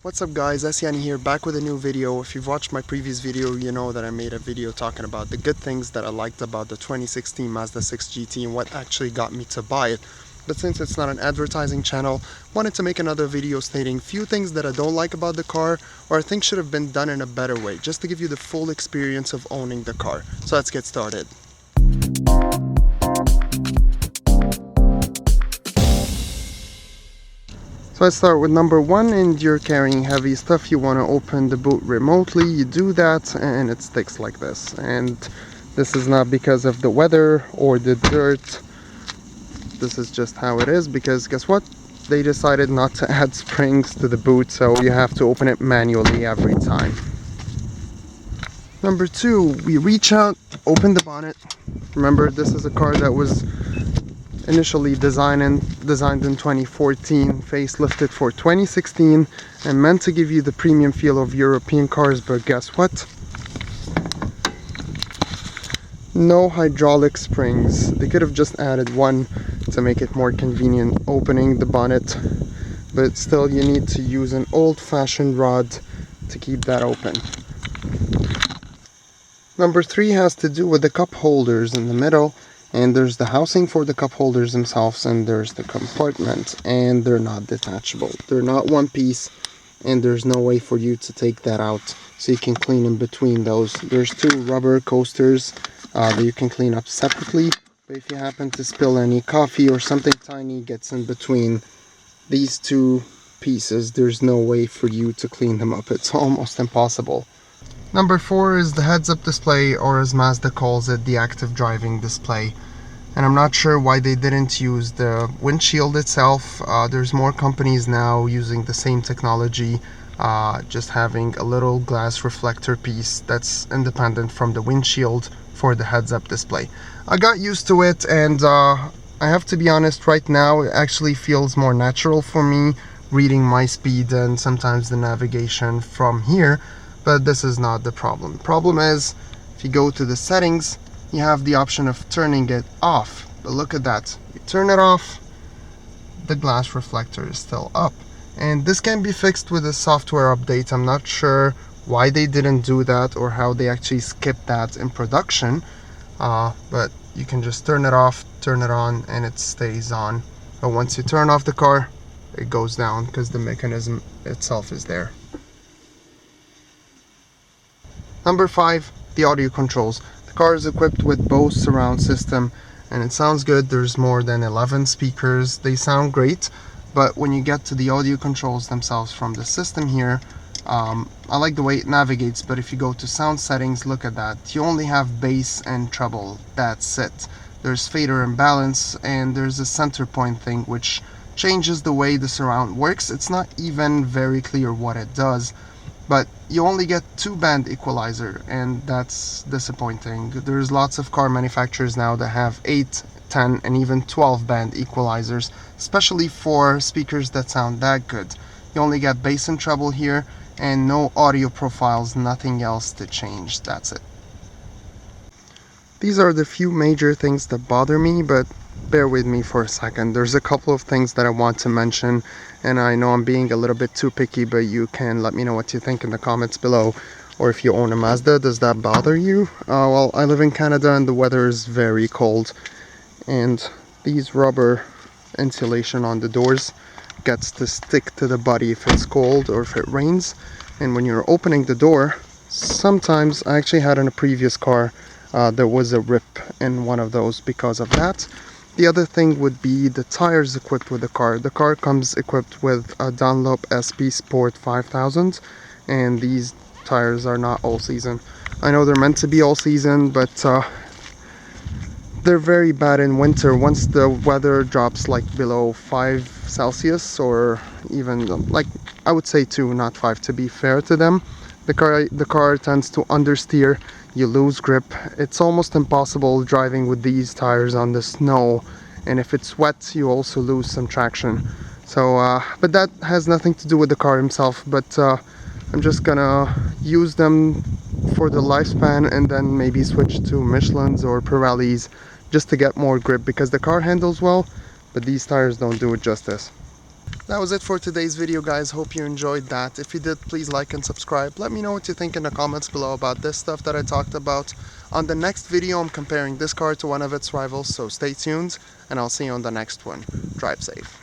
What's up guys, Etienne here, back with a new video. If you've watched my previous video, you know that I made a video talking about the good things that I liked about the 2016 Mazda 6 GT and what actually got me to buy it. But since it's not an advertising channel, wanted to make another video stating few things that I don't like about the car or I think should have been done in a better way, just to give you the full experience of owning the car. So let's get started. So let's start with number one, and you're carrying heavy stuff, you want to open the boot remotely, you do that and it sticks like this. And this is not because of the weather or the dirt, this is just how it is, because guess what? They decided not to add springs to the boot, so you have to open it manually every time. Number two, we reach out, open the bonnet. Remember, this is a car that was initially designed in 2014, facelifted for 2016, and meant to give you the premium feel of European cars, but guess what? No hydraulic springs. They could have just added one to make it more convenient opening the bonnet, but still you need to use an old-fashioned rod to keep that open. Number three has to do with the cup holders in the middle. And there's the housing for the cup holders themselves, and there's the compartment, and they're not detachable. They're not one piece, and there's no way for you to take that out so you can clean in between those. There's two rubber coasters that you can clean up separately, but if you happen to spill any coffee or something tiny gets in between these two pieces, there's no way for you to clean them up. It's almost impossible. Number four is the heads-up display, or as Mazda calls it, the active driving display. And I'm not sure why they didn't use the windshield itself. There's more companies now using the same technology, just having a little glass reflector piece that's independent from the windshield for the heads-up display. I got used to it, and I have to be honest, right now it actually feels more natural for me reading my speed and sometimes the navigation from here. But this is not the problem. The problem is, if you go to the settings, you have the option of turning it off. But look at that. You turn it off, the glass reflector is still up. And this can be fixed with a software update. I'm not sure why they didn't do that or how they actually skipped that in production. But you can just turn it off, turn it on, and it stays on. But once you turn off the car, it goes down because the mechanism itself is there. Number five, the audio controls. The car is equipped with Bose surround system, and it sounds good. There's more than 11 speakers. They sound great, but when you get to the audio controls themselves from the system here, I like the way it navigates, but if you go to sound settings, look at that. You only have bass and treble. That's it. There's fader and balance, and there's a center point thing, which changes the way the surround works. It's not even very clear what it does. But you only get 2-band equalizer, and that's disappointing. There's lots of car manufacturers now that have 8, 10, and even 12-band equalizers, especially for speakers that sound that good. You only get bass and treble here, and no audio profiles, nothing else to change. That's it. These are the few major things that bother me, but bear with me for a second. There's a couple of things that I want to mention, and I know I'm being a little bit too picky, but you can let me know what you think in the comments below. Or if you own a Mazda, does that bother you? Well, I live in Canada and the weather is very cold, and these rubber insulation on the doors gets to stick to the body if it's cold or if it rains. And when you're opening the door, sometimes, I actually had in a previous car, there was a rip in one of those because of that. The other thing would be the tires equipped with the car. The car comes equipped with a Dunlop SP Sport 5000, and these tires are not all season. I know they're meant to be all season, but they're very bad in winter. Once the weather drops like below 5 Celsius, or even like, I would say 2, not 5 to be fair to them, the car tends to understeer. You lose grip. It's almost impossible driving with these tires on the snow, and if it's wet you also lose some traction. So but that has nothing to do with the car himself, but I'm just gonna use them for the lifespan and then maybe switch to Michelin's or Pirelli's just to get more grip, because the car handles well, but these tires don't do it justice. That was it for today's video, guys. Hope you enjoyed that. If you did, please like and subscribe. Let me know what you think in the comments below about this stuff that I talked about. On the next video, I'm comparing this car to one of its rivals, so stay tuned, and I'll see you on the next one. Drive safe.